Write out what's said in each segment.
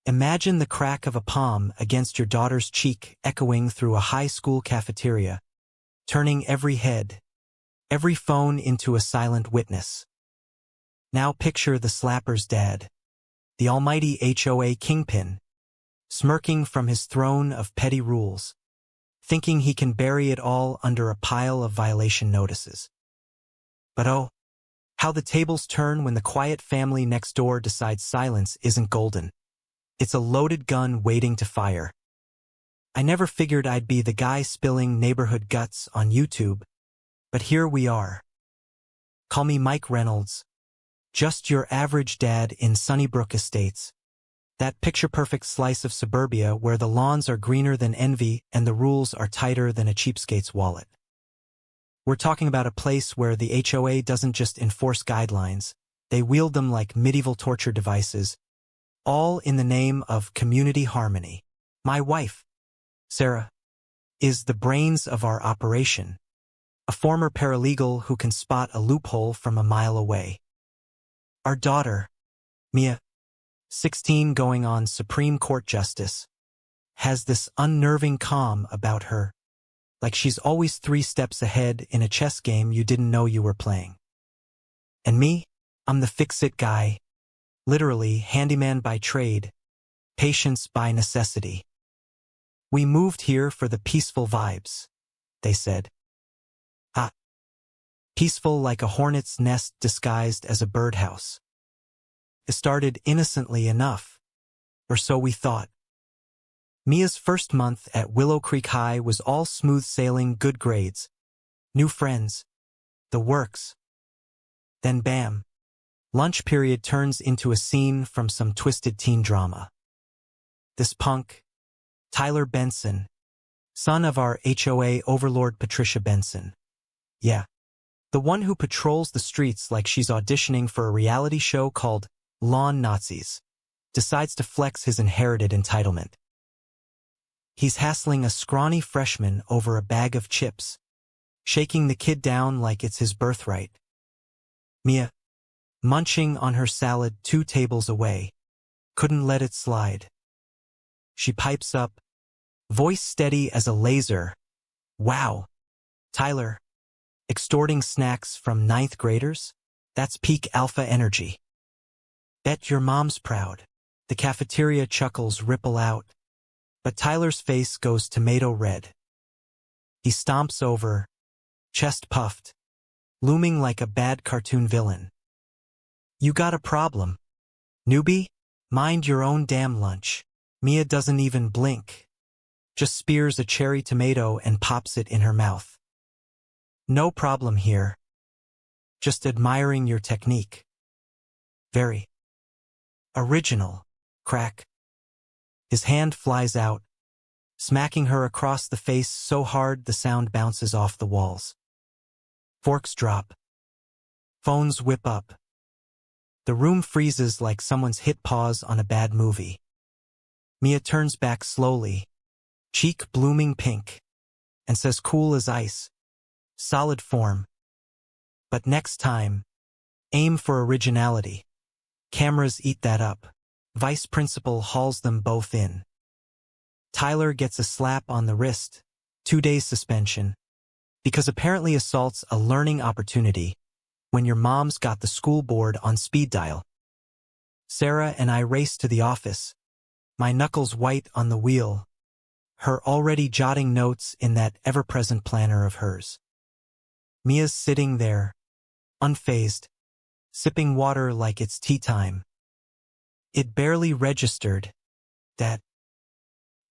Imagine the crack of a palm against your daughter's cheek echoing through a high school cafeteria, turning every head, every phone into a silent witness. Now picture the slapper's dad, the almighty HOA kingpin, smirking from his throne of petty rules, thinking he can bury it all under a pile of violation notices. But oh, how the tables turn when the quiet family next door decides silence isn't golden. It's a loaded gun waiting to fire. I never figured I'd be the guy spilling neighborhood guts on YouTube, but here we are. Call me Mike Reynolds, just your average dad in Sunnybrook Estates, that picture-perfect slice of suburbia where the lawns are greener than envy and the rules are tighter than a cheapskate's wallet. We're talking about a place where the HOA doesn't just enforce guidelines, they wield them like medieval torture devices, all in the name of community harmony. My wife, Sarah, is the brains of our operation, a former paralegal who can spot a loophole from a mile away. Our daughter, Mia, 16 going on Supreme Court Justice, has this unnerving calm about her, like she's always 3 steps ahead in a chess game you didn't know you were playing. And me, I'm the fix-it guy, literally handyman by trade, patience by necessity. We moved here for the peaceful vibes, they said. Ah, peaceful like a hornet's nest disguised as a birdhouse. It started innocently enough, or so we thought. Mia's first month at Willow Creek High was all smooth sailing, good grades, new friends, the works. Then bam, lunch period turns into a scene from some twisted teen drama. This punk, Tyler Benson, son of our HOA overlord Patricia Benson. Yeah, the one who patrols the streets like she's auditioning for a reality show called Lawn Nazis, decides to flex his inherited entitlement. He's hassling a scrawny freshman over a bag of chips, shaking the kid down like it's his birthright. Mia, munching on her salad 2 tables away, couldn't let it slide. She pipes up, voice steady as a laser. Wow, Tyler, extorting snacks from 9th graders? That's peak alpha energy. Bet your mom's proud. The cafeteria chuckles ripple out, but Tyler's face goes tomato red. He stomps over, chest puffed, looming like a bad cartoon villain. You got a problem, newbie? Mind your own damn lunch. Mia doesn't even blink, just spears a cherry tomato and pops it in her mouth. No problem here. Just admiring your technique. Very original, crack. His hand flies out, smacking her across the face so hard the sound bounces off the walls. Forks drop. Phones whip up. The room freezes like someone's hit pause on a bad movie. Mia turns back slowly, cheek blooming pink, and says cool as ice, solid form. But next time, aim for originality. Cameras eat that up. Vice principal hauls them both in. Tyler gets a slap on the wrist, 2 days suspension, because apparently assault's a learning opportunity when your mom's got the school board on speed dial. Sarah and I race to the office, my knuckles white on the wheel, her already jotting notes in that ever-present planner of hers. Mia's sitting there, unfazed, sipping water like it's tea time. It barely registered that.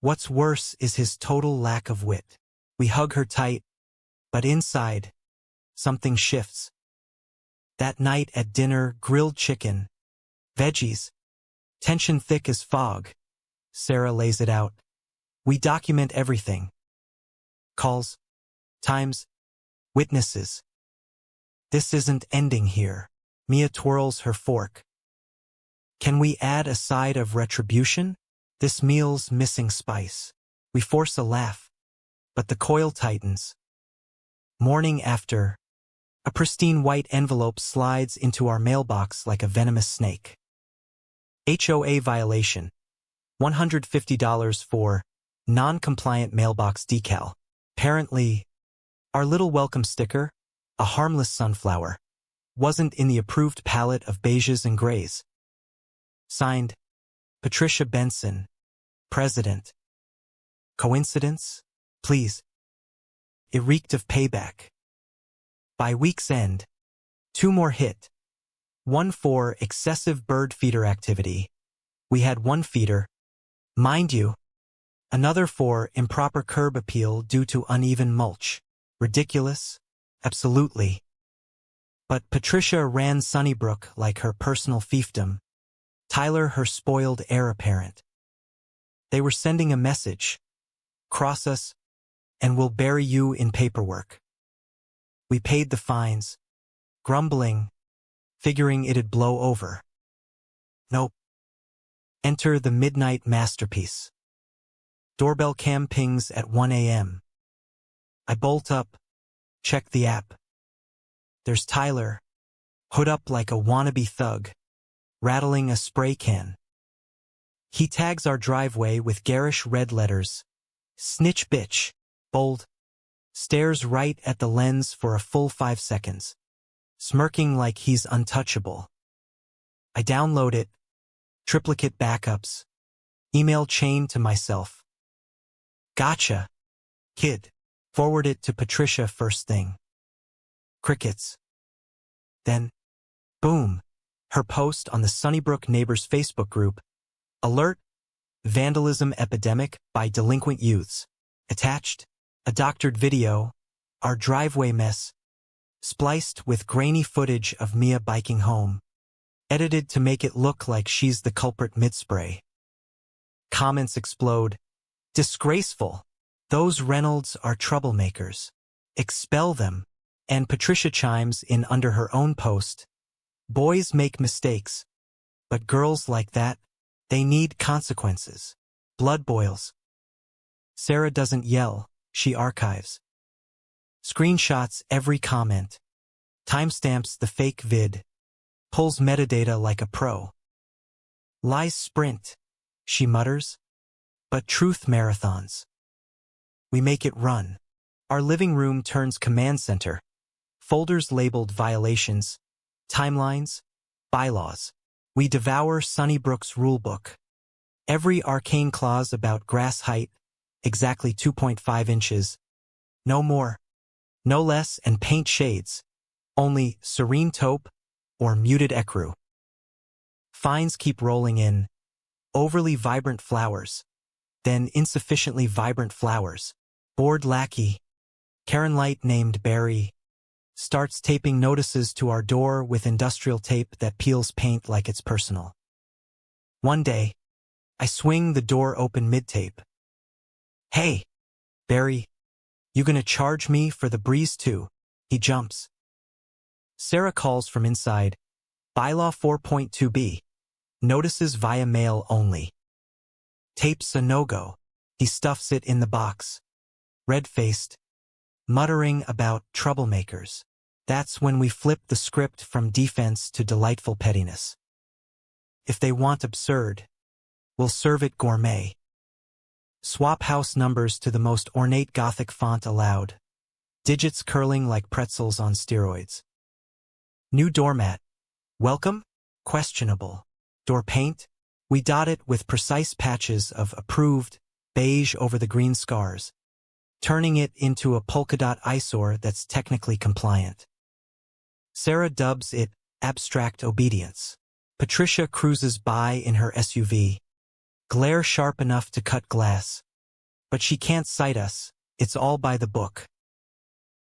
What's worse is his total lack of wit. We hug her tight, but inside, something shifts. That night at dinner, grilled chicken, veggies, tension thick as fog. Sarah lays it out. We document everything. Calls, times, witnesses. This isn't ending here. Mia twirls her fork. Can we add a side of retribution? This meal's missing spice. We force a laugh, but the coil tightens. Morning after, a pristine white envelope slides into our mailbox like a venomous snake. HOA violation. $150 for non-compliant mailbox decal. Apparently, our little welcome sticker, a harmless sunflower, wasn't in the approved palette of beiges and grays. Signed, Patricia Benson, President. Coincidence? Please. It reeked of payback. By week's end, 2 more hit. One for excessive bird feeder activity. We had 1 feeder, mind you. Another for improper curb appeal due to uneven mulch. Ridiculous? Absolutely. But Patricia ran Sunnybrook like her personal fiefdom. Tyler her spoiled heir apparent. They were sending a message. Cross us, and we'll bury you in paperwork. We paid the fines, grumbling, figuring it'd blow over. Nope. Enter the midnight masterpiece. Doorbell cam pings at 1 a.m. I bolt up, check the app. There's Tyler, hood up like a wannabe thug, rattling a spray can. He tags our driveway with garish red letters. Snitch bitch, bold. Stares right at the lens for a full 5 seconds, smirking like he's untouchable. I download it, triplicate backups, email chain to myself. Gotcha, kid. Forward it to Patricia first thing. Crickets. Then, boom, her post on the Sunnybrook Neighbors Facebook group. Alert, vandalism epidemic by delinquent youths. Attached, a doctored video, our driveway mess, spliced with grainy footage of Mia biking home, edited to make it look like she's the culprit mid-spray. Comments explode. Disgraceful. Those Reynolds are troublemakers. Expel them. And Patricia chimes in under her own post. Boys make mistakes, but girls like that, they need consequences. Blood boils. Sarah doesn't yell, she archives. Screenshots every comment. Timestamps the fake vid. Pulls metadata like a pro. Lies sprint, she mutters. But truth marathons. We make it run. Our living room turns command center. Folders labeled violations, timelines, bylaws. We devour Sunnybrook's rulebook. Every arcane clause about grass height, exactly 2.5 inches. No more, no less, and paint shades. Only serene taupe or muted ecru. Fines keep rolling in. Overly vibrant flowers. Then insufficiently vibrant flowers. Bored lackey. Karen Light named Barry. Starts taping notices to our door with industrial tape that peels paint like it's personal. One day, I swing the door open mid-tape. Hey, Barry, you gonna charge me for the breeze too? He jumps. Sarah calls from inside. Bylaw 4.2b. Notices via mail only. Tape's a no-go. He stuffs it in the box. Red-faced, muttering about troublemakers. That's when we flip the script from defense to delightful pettiness. If they want absurd, we'll serve it gourmet. Swap house numbers to the most ornate Gothic font allowed. Digits curling like pretzels on steroids. New doormat. Welcome? Questionable. Door paint? We dot it with precise patches of approved, beige over the green scars, turning it into a polka dot eyesore that's technically compliant. Sarah dubs it abstract obedience. Patricia cruises by in her SUV. Glare sharp enough to cut glass. But she can't sight us, it's all by the book.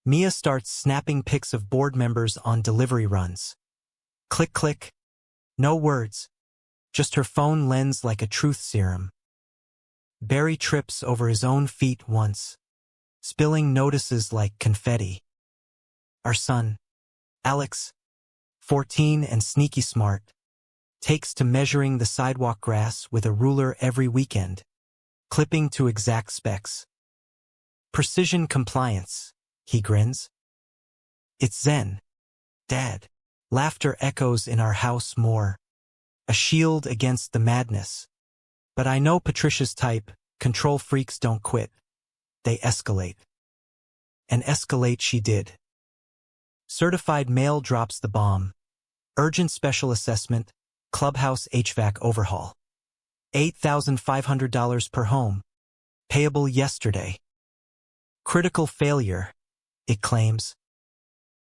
Mia starts snapping pics of board members on delivery runs. Click click. No words. Just her phone lens like a truth serum. Barry trips over his own feet once, spilling notices like confetti. Our son, Alex, 14 and sneaky smart, takes to measuring the sidewalk grass with a ruler every weekend, clipping to exact specs. Precision compliance, he grins. It's zen. Dad. Laughter echoes in our house more. A shield against the madness. But I know Patricia's type. Control freaks don't quit. They escalate. And escalate she did. Certified mail drops the bomb. Urgent special assessment. Clubhouse HVAC overhaul. $8,500 per home. Payable yesterday. Critical failure, it claims.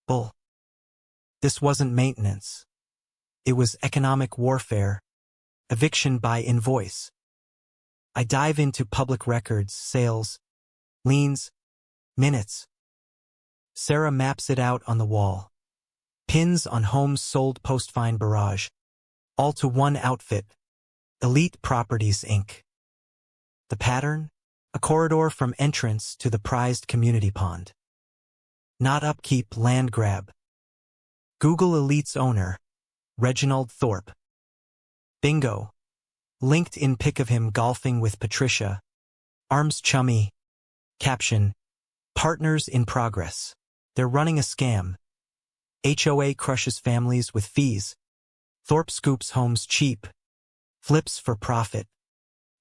Bull. This wasn't maintenance. It was economic warfare. Eviction by invoice. I dive into public records, sales, liens, minutes. Sarah maps it out on the wall. Pins on homes sold post-fine barrage. All to one outfit. Elite Properties, Inc. The pattern? A corridor from entrance to the prized community pond. Not upkeep, land grab. Google Elite's owner, Reginald Thorpe. Bingo. LinkedIn pic of him golfing with Patricia. Arms chummy. Caption. Partners in progress. They're running a scam. HOA crushes families with fees. Thorpe scoops homes cheap. Flips for profit.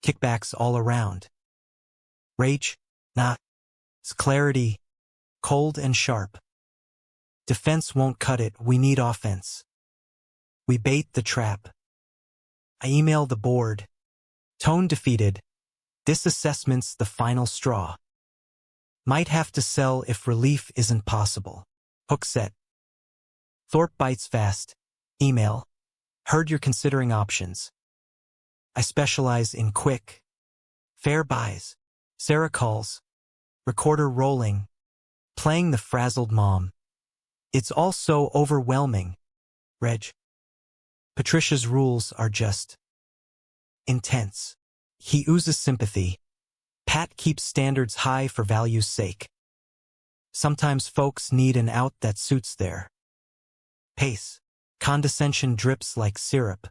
Kickbacks all around. Rage? Nah. It's clarity. Cold and sharp. Defense won't cut it, we need offense. We bait the trap. I email the board. Tone defeated. This assessment's the final straw. Might have to sell if relief isn't possible. Hook set. Thorpe bites fast. Email. Heard you're considering options. I specialize in quick, fair buys. Sarah calls. Recorder rolling. Playing the frazzled mom. It's all so overwhelming. Reg. Patricia's rules are just intense. He oozes sympathy. Pat keeps standards high for value's sake. Sometimes folks need an out that suits their pace. Condescension drips like syrup.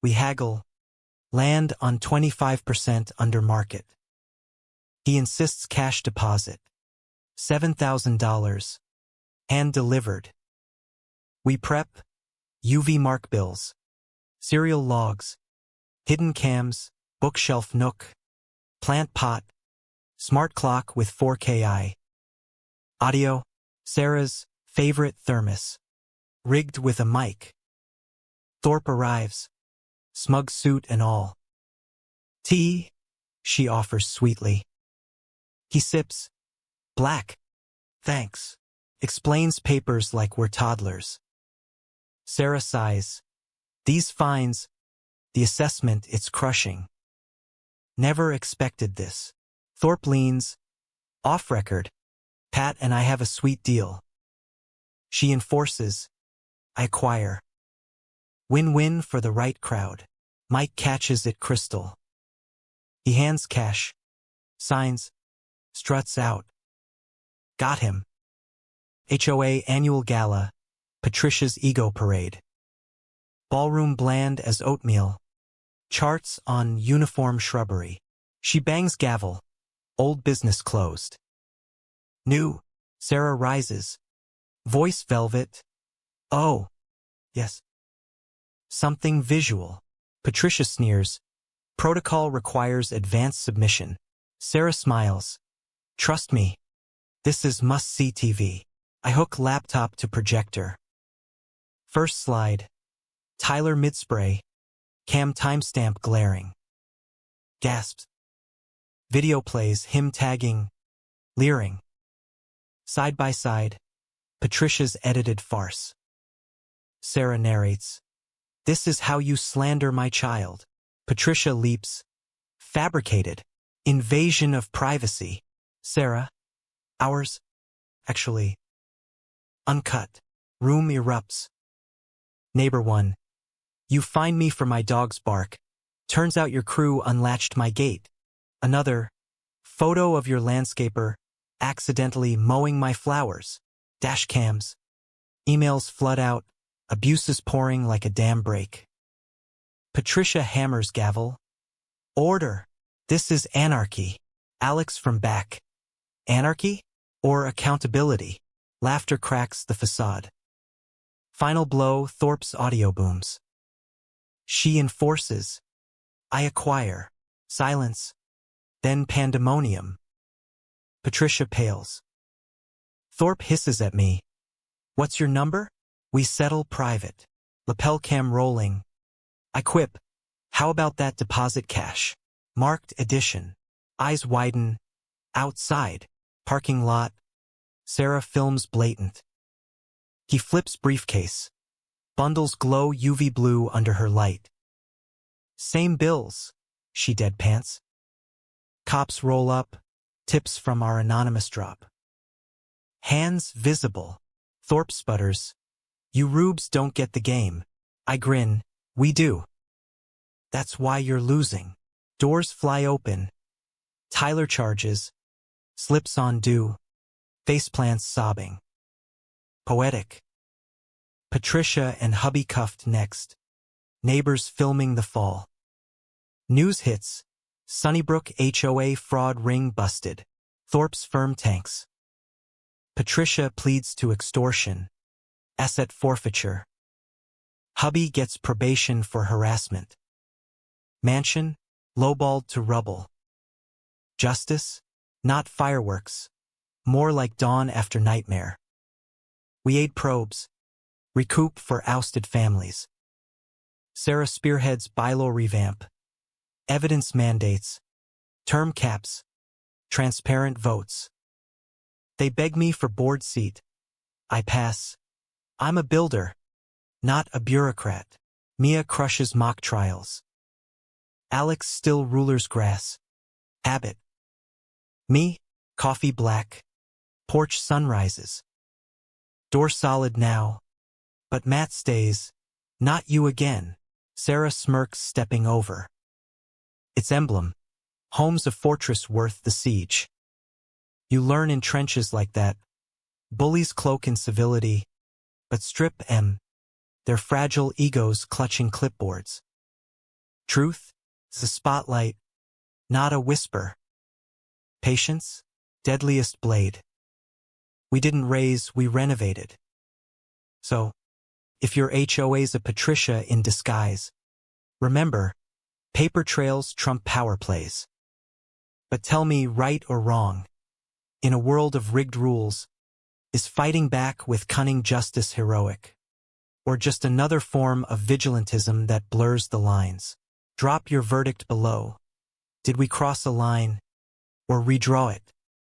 We haggle. Land on 25% under market. He insists cash deposit. $7,000. Hand delivered. We prep. UV mark bills. Serial logs. Hidden cams. Bookshelf nook. Plant pot. Smart clock with 4K audio. Sarah's favorite thermos. Rigged with a mic. Thorpe arrives. Smug suit and all. Tea, she offers sweetly. He sips. Black. Thanks. Explains papers like we're toddlers. Sarah sighs. These fines, the assessment, it's crushing. Never expected this. Thorpe leans. Off record. Pat and I have a sweet deal. She enforces. I acquire. Win-win for the right crowd. Mike catches it crystal. He hands cash. Signs. Struts out. Got him. HOA annual gala. Patricia's ego parade. Ballroom bland as oatmeal. Charts on uniform shrubbery. She bangs gavel. Old business closed. New. Sarah rises. Voice velvet. Oh. Yes. Something visual. Patricia sneers. Protocol requires advanced submission. Sarah smiles. Trust me. This is must-see TV. I hook laptop to projector. First slide. Tyler mid-spray. Cam timestamp glaring. Gasps. Video plays him tagging. Leering. Side by side. Patricia's edited farce. Sarah narrates. This is how you slander my child. Patricia leaps. Fabricated. Invasion of privacy. Sarah. Ours. Actually. Uncut. Room erupts. Neighbor 1. You find me for my dog's bark. Turns out your crew unlatched my gate. Another. Photo of your landscaper. Accidentally mowing my flowers. Dash cams. Emails flood out. Abuses pouring like a dam break. Patricia hammers gavel. Order. This is anarchy. Alex from back. Anarchy? Or accountability? Laughter cracks the facade. Final blow, Thorpe's audio booms. She enforces. I acquire. Silence. Then pandemonium. Patricia pales. Thorpe hisses at me. What's your number? We settle private. Lapel cam rolling. I quip. How about that deposit cash? Marked edition. Eyes widen. Outside. Parking lot. Sarah films blatant. He flips briefcase. Bundles glow UV blue under her light. Same bills, she deadpants. Cops roll up. Tips from our anonymous drop. Hands visible. Thorpe sputters. You rubes don't get the game. I grin. We do. That's why you're losing. Doors fly open. Tyler charges. Slips on dew. Faceplants sobbing. Poetic. Patricia and hubby cuffed next. Neighbors filming the fall. News hits. Sunnybrook HOA fraud ring busted. Thorpe's firm tanks. Patricia pleads to extortion. Asset forfeiture. Hubby gets probation for harassment. Mansion, lowballed to rubble. Justice? Not fireworks. More like dawn after nightmare. We aid probes. Recoup for ousted families. Sarah spearheads bylaw revamp. Evidence mandates. Term caps. Transparent votes. They beg me for board seat. I pass. I'm a builder, not a bureaucrat. Mia crushes mock trials. Alex still ruler's grass. Habit. Me, coffee black. Porch sunrises. Door solid now. But Matt stays. Not you again. Sarah smirks stepping over. Its emblem. Home's a fortress worth the siege. You learn in trenches like that. Bullies cloak in civility, but strip their fragile egos clutching clipboards. Truth? The spotlight, not a whisper. Patience? Deadliest blade. We didn't raise, we renovated. So, if your HOA's a Patricia in disguise, remember, paper trails trump power plays. But tell me, right or wrong, in a world of rigged rules, is fighting back with cunning justice heroic? Or just another form of vigilantism that blurs the lines? Drop your verdict below. Did we cross a line, or redraw it?